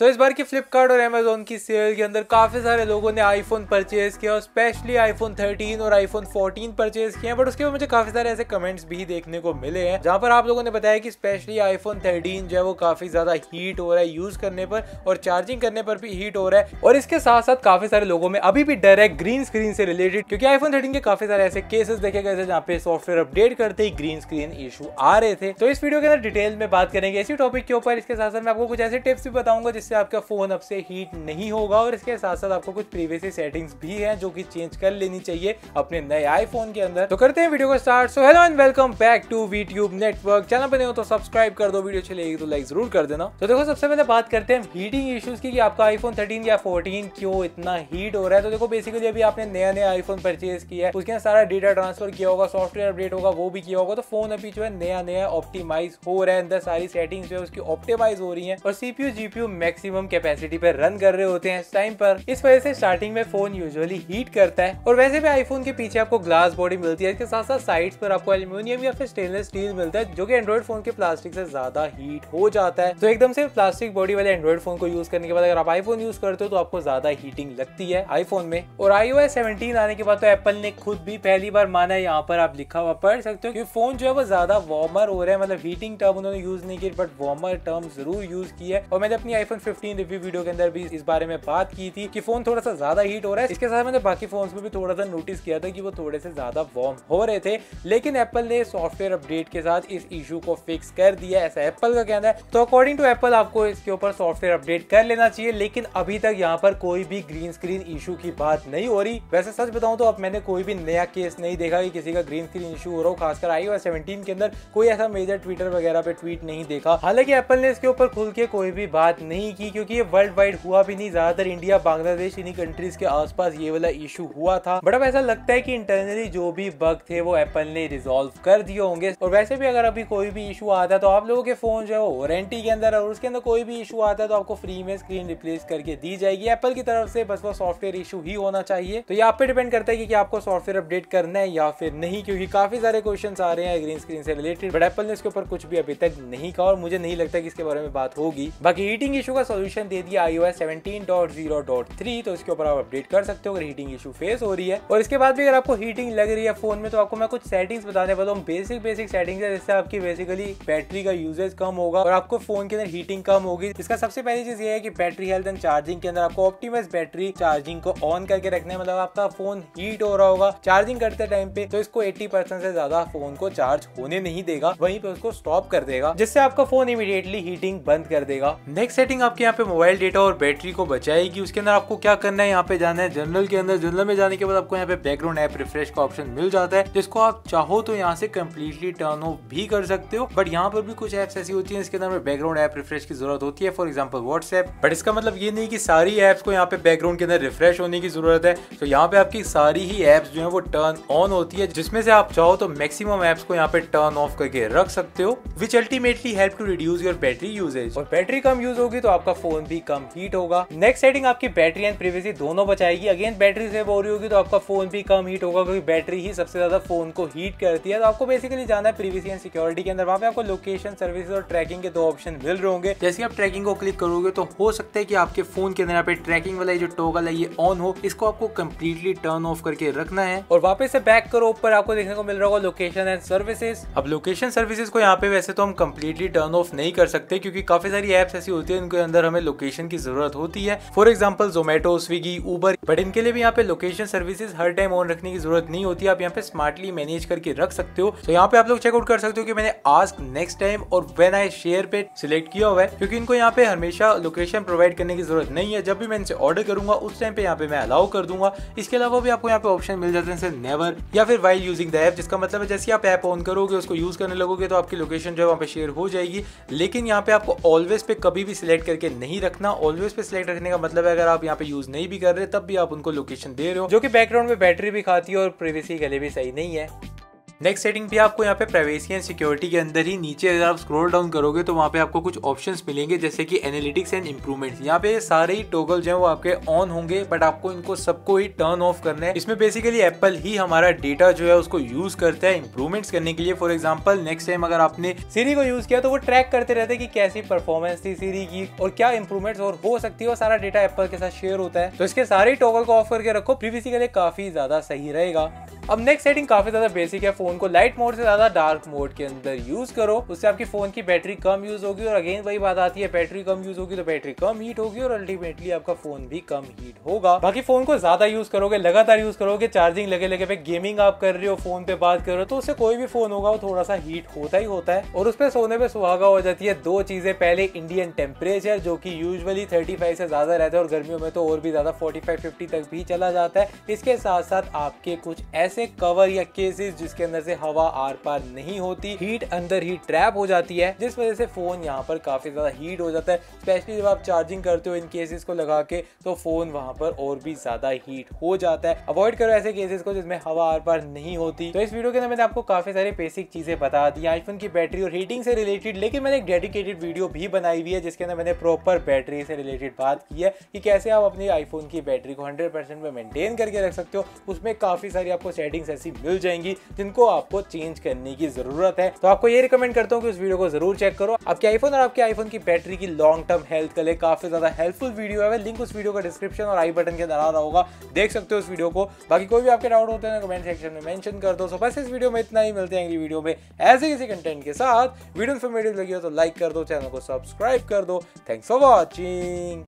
सो इस बार की फ्लिपकार्ट और अमेजोन की सेल के अंदर काफी सारे लोगों ने आईफोन परचेज किया और स्पेशली आईफोन 13 और आईफोन 14 परचेज किए हैं। बट उसके बाद मुझे काफी सारे ऐसे कमेंट्स भी देखने को मिले हैं जहां पर आप लोगों ने बताया कि स्पेशली आईफोन 13 जो है वो काफी ज्यादा हीट हो रहा है यूज करने पर और चार्जिंग करने पर भी हीट हो रहा है। और इसके साथ साथ काफी सारे लोगों में अभी भी डर है ग्रीन स्क्रीन से रिलेटेड, क्योंकि आईफोन 13 के काफी सारे ऐसे केसेस देखे गए थे जहाँ पे सॉफ्टवेयर अपडेट करते ही ग्रीन स्क्रीन इशू आ रहे थे। तो इस वीडियो के अंदर डिटेल में बात करेंगे इसी टॉपिक के ऊपर। इसके साथ साथ मैं आपको कुछ ऐसे टिप्स भी बताऊंगा जिससे आपका फोन अब से हीट नहीं होगा और इसके साथ साथ आपको कुछ प्रीवियस सेटिंग्स भी हैं जो कि चेंज कर लेनी चाहिए अपने नए आईफोन के अंदर। तो करते हैं वीडियो को start. So hello and welcome back to VTube network. Channel पर नए हो तो सब्सक्राइब कर दो, वीडियो अच्छी लगेगी तो लाइक जरूर कर देना। तो देखो सबसे पहले बात करते हैं हीटिंग इश्यूज की कि आपका आईफोन 13 या 14 क्यों इतना हीट हो रहा है। तो देखो बेसिकली अभी आपने नया आईफोन परचेज किया है, उसके अंदर सारा डेटा ट्रांसफर किया होगा, सॉफ्टवेयर अपडेट होगा, वो भी किया होगा। तो फोन अभी जो है नया ऑप्टिमाइज हो रहा है, अंदर सारी सेटिंग्स जो है उसकी ऑप्टिमाइज हो रही है और सीपीयू जीपीयू मैक्सिमम कैपेसिटी पे रन कर रहे होते हैं इस टाइम पर। इस वजह से स्टार्टिंग में फोन यूजुअली हीट करता है। और वैसे भी आईफोन के पीछे आपको ग्लास बॉडी मिलती है, इसके साथ साथ साइड्स पर आपको एल्यूमिनियम या फिर स्टेनलेस स्टील मिलता है जो कि एंड्रॉइड फोन के प्लास्टिक से ज्यादा हीट हो जाता है। तो एकदम से प्लास्टिक बॉडी वाले एंड्रॉइड फोन को यूज करने के बाद अगर आप आईफोन यूज करते हो तो आपको ज्यादा हीटिंग लगती है आईफोन में। और iOS 17 आने के बाद तो एप्पल ने खुद भी पहली बार माना है, यहाँ पर आप लिखा हुआ पढ़ सकते हो कि फोन जो है वो ज्यादा वार्मर हो रहा है। मतलब हीटिंग टर्म उन्होंने यूज नहीं की बट वार्मर टर्म जरूर यूज की है। और मैंने अपनी आईफोन 15 रिव्यू वीडियो के अंदर भी इस बारे में बात की थी कि फोन थोड़ा सा ज्यादा हीट हो रहा है। इसके साथ मैंने बाकी फोन्स में भी थोड़ा सा नोटिस किया था कि वो थोड़े से ज्यादा वार्म हो रहे थे, लेकिन एप्पल ने सॉफ्टवेयर अपडेट के साथ इस इशू को फिक्स कर दिया, ऐसा एप्पल का कहना है। तो अकॉर्डिंग टू एप्पल आपको इसके ऊपर सॉफ्टवेयर अपडेट कर लेना चाहिए, लेकिन अभी तक यहाँ पर कोई भी ग्रीन स्क्रीन इशू की बात नहीं हो रही। वैसे सच बताऊं तो अब मैंने कोई भी नया केस नहीं देखा कि किसी का ग्रीन स्क्रीन इशू हो रहा हो, खासकर iOS 17 के अंदर कोई ऐसा मेजर ट्विटर वगैरह पे ट्वीट नहीं देखा। हालांकि एप्पल ने इसके ऊपर खुल के कोई भी बात नहीं की क्योंकि ये वर्ल्ड वाइड हुआ भी नहीं, ज्यादातर इंडिया बांग्लादेश इन्हीं कंट्रीज के आसपास ये वाला इशू हुआ था। बट अब ऐसा लगता है कि इंटरनली जो भी बग थे वो एप्पल ने रिजॉल्व कर दिए होंगे। और वैसे भी अगर अभी कोई भी इशू आता है तो आप लोगों के फोन जो है वो वारंटी के अंदर, और उसके अंदर कोई भी इशू आता है तो आपको फ्री में स्क्रीन रिप्लेस करके दी जाएगी एप्पल की तरफ से। बस वो सॉफ्टवेयर इशू ही होना चाहिए। तो ये आप पे डिपेंड करता है कि आपको सॉफ्टवेयर अपडेट करना है या फिर नहीं, क्योंकि काफी सारे क्वेश्चंस आ रहे हैं ग्रीन स्क्रीन से रिलेटेड, बट एप्पल ने इसके ऊपर कुछ भी अभी तक नहीं कहा और मुझे नहीं लगता कि इसके बारे में बात होगी। बाकी हीटिंग इशू का सोल्यूशन दे दिया iOS 17.0.3, तो इसके ऊपर आप अपडेट कर सकते हो अगर हीटिंग इशू फेस हो रही है। और इसके बाद भी अगर आपको हीटिंग लग रही है फोन में तो आपको मैं कुछ सेटिंग्स बताने वाला हूँ। बेसिक सेटिंग्स है जिससे आपकी बेसिकली बैटरी का यूजेज कम होगा और आपको फोन के अंदर हीटिंग कम होगी। इसका सबसे पहली चीज ये है कि बैटरी हेल्थ एंड चार्जिंग के अंदर आपको ऑप्टिमाइज बैटरी चार्जिंग को ऑन करके रखना है। मतलब आपका फोन हीट हो रहा होगा चार्जिंग करते टाइम पे तो इसको 80% से ज्यादा फोन को चार्ज होने नहीं देगा, वहीं पे उसको स्टॉप कर देगा, जिससे आपका फोन इमीडिएटली हीटिंग बंद कर देगा। नेक्स्ट सेटिंग आपके यहाँ पे मोबाइल डेटा और बैटरी को बचाएगी। उसके अंदर आपको क्या करना है, यहाँ पे जाना है जनरल के अंदर। जनरल में जाने के बाद आपको यहाँ पे बैकग्राउंड ऐप रिफ्रेश का ऑप्शन मिल जाता है, जिसको आप चाहो तो यहाँ से कम्प्लीटली टर्न ऑफ भी कर सकते हो। बट यहाँ पर भी कुछ एप्स ऐसी होती है इसके अंदर बैकग्राउंड ऐप रिफ्रेश की जरूरत होती है, फॉर एग्जाम्पल व्हाट्सएप। बट इसका मतलब ये नहीं कि सारी एप्स को यहाँ पे बैकग्राउंड के अंदर रिफ्रेश होने की जरूरत है। तो यहाँ पे आपकी सारी ही एप्स जो है वो टर्न ऑन होती है, जिसमें से आप चाहो तो मैक्सिमम एप्स को यहाँ पे टर्न ऑफ करके रख सकते हो, which ultimately help to reduce your battery usage. और बैटरी कम यूज होगी तो आपका फोन भी कम हीट होगा। नेक्स्ट सेटिंग आपकी बैटरी एंड प्राइवेसी दोनों बचाएगी। अगेन बैटरी सेव हो रही होगी तो आपका फोन भी कम हीट होगा, क्योंकि बैटरी ही सबसे ज्यादा फोन को हीट करती है। तो आपको बेसिकली जाना है प्राइवेसी एंड सिक्योरिटी के अंदर। वहाँ पे आपको लोकेशन सर्विस और ट्रैकिंग के दो ऑप्शन मिल रहे होंगे। जैसे आप ट्रैकिंग को क्लिक करोगे तो हो सकता है कि आपके फोन के अंदर यहाँ पे ट्रैकिंग वाला जो टॉगल है ये ऑन हो, इसको आपको कम्प्लीटली टर्न ऑफ करके रखना है। और वापस से बैक करो, ऊपर आपको देखने को मिल रहा होगा लोकेशन एंड सर्विसेज। अब लोकेशन सर्विसेज को यहाँ पे वैसे तो हम कम्प्लीटली टर्न ऑफ नहीं कर सकते, क्योंकि काफी सारी एप्स ऐसी होती है इनके अंदर हमें लोकेशन की जरूरत होती है, for example Zomato, Swiggy, Uber. But इनके लिए भी यहाँ पे location services her time on रखने की जरूरत नहीं होती है, आप यहाँ पे स्मार्टली मैनेज करके रख सकते हो। तो यहाँ पे आप लोग चेकआउट कर सकते हो कि मैंने आस्क नेक्स्ट टाइम और व्हेन आई शेयर पे सिलेक्ट किया हुआ है, क्योंकि इनको यहाँ पे हमेशा लोकेशन प्रोवाइड करने की जरूरत नहीं है। जब भी मैं इनसे ऑर्डर करूंगा उस टाइम पे यहाँ पे मैं अलाउ कर दूंगा। इसके अलावा भी आपको यहाँ पे ऑप्शन मिल जाते हैं नेवर या फिर व्हाइल यूजिंग द ऐप, जिसका मतलब है जैसे आप ऐप ऑन करोगे उसको यूज करने लगोगे तो आपकी लोकेशन जो है वहाँ पे शेयर हो जाएगी। लेकिन यहाँ पे आपको ऑलवेज पे कभी भी सिलेक्ट करके नहीं रखना। ऑलवेज पे सिलेक्ट रखने का मतलब है अगर आप यहाँ पे यूज नहीं भी कर रहे तब भी आप उनको लोकेशन दे रहे हो, जो कि बैकग्राउंड में बैटरी भी खाती है और प्राइवेसी के लिए भी सही नहीं है। नेक्स्ट सेटिंग भी आपको यहाँ पे प्राइवेसी एंड सिक्योरिटी के अंदर ही नीचे अगर आप स्क्रॉल डाउन करोगे तो वहाँ पे आपको कुछ ऑप्शंस मिलेंगे, जैसे कि एनालिटिक्स एंड इंप्रूवमेंट्स। यहाँ पे सारे ही टॉगल जो है वो आपके ऑन होंगे, बट आपको इनको सबको ही टर्न ऑफ करना है। इसमें बेसिकली एप्पल ही हमारा डेटा जो है उसको यूज करता है इंप्रूवमेंट्स करने के लिए। फॉर एग्जाम्पल नेक्स्ट टाइम अगर आपने सीरी को यूज किया तो वो ट्रैक करते रहते हैं कि कैसी परफॉर्मेंस थी सीरी की और क्या इंप्रूवमेंट्स और हो सकती है, वो सारा डेटा एप्पल के साथ शेयर होता है। तो इसके सारे टॉगल को ऑफ करके रखो, प्रीवीसी के लिए काफी ज्यादा सही रहेगा। अब नेक्स्ट सेटिंग काफी ज्यादा बेसिक है, फोन को लाइट मोड से ज्यादा डार्क मोड के अंदर यूज करो, उससे आपकी फोन की बैटरी कम यूज होगी। और अगेन वही बात आती है, बैटरी कम यूज होगी तो बैटरी कम हीट होगी और अल्टीमेटली आपका फोन भी कम हीट होगा। बाकी फोन को ज्यादा यूज करोगे, लगातार यूज करोगे, चार्जिंग लगे लगे पे गेमिंग आप कर रहे हो, फोन पे बात कर रहे हो, तो उससे कोई भी फोन होगा वो थोड़ा सा हीट होता ही होता है। और उस पर सोने पे सुहागा हो जाती है दो चीजें, पहले इंडियन टेम्परेचर जो कि यूजुअली 35 से ज्यादा रहता है और गर्मियों में तो और भी ज्यादा 45-50 तक भी चला जाता है। इसके साथ साथ आपके कुछ ऐसे कवर या केसेस जिसके अंदर से हवा आर पार नहीं होती, हीट अंदर ही ट्रैप हो जाती है, जिस वजह से फोन यहाँ पर काफी ज्यादा हीट हो जाता है। स्पेशली जब आप चार्जिंग करते हो इन केसेस को लगा के तो फोन वहां पर और भी ज्यादा हीट हो जाता है। अवॉइड करो ऐसे केसेस को जिसमें हवा आर पार नहीं होती। तो इस वीडियो के अंदर मैंने आपको काफी सारी बेसिक चीजें बता दी आईफोन की बैटरी और हीटिंग से रिलेटेड, लेकिन मैंने एक डेडिकेटेड वीडियो भी बनाई हुई है जिसके अंदर मैंने प्रॉपर बैटरी से रिलेटेड बात की है कि कैसे आप अपनी आईफोन की बैटरी को 100% में मेंटेन करके रख सकते हो। उसमें काफी सारी आपको सेटिंग्स ऐसी मिल जाएंगी जिनको आपको चेंज करने की जरूरत है। तो आपको ये रिकमेंड करता हूँ कि उस वीडियो को जरूर चेक करो। आपके आईफोन और आपके आईफोन की बैटरी की लॉन्ग टर्म हेल्थ के लिए काफी ज्यादा हेल्पफुल वीडियो है। लिंक उस वीडियो का डिस्क्रिप्शन और आई बटन के अंदर आ रहा होगा, देख सकते हो उस वीडियो को। बाकी कोई भी आपके डाउट होते हैं कमेंट सेक्शन में मेंशन कर दो। सो बस इस वीडियो में इतना ही, मिलते हैं अगली वीडियो में ऐसे किसी कंटेंट के साथ। वीडियो इन्फॉर्मेटिव लगी हो तो लाइक कर दो, चैनल को सब्सक्राइब कर दो। Thanks for watching.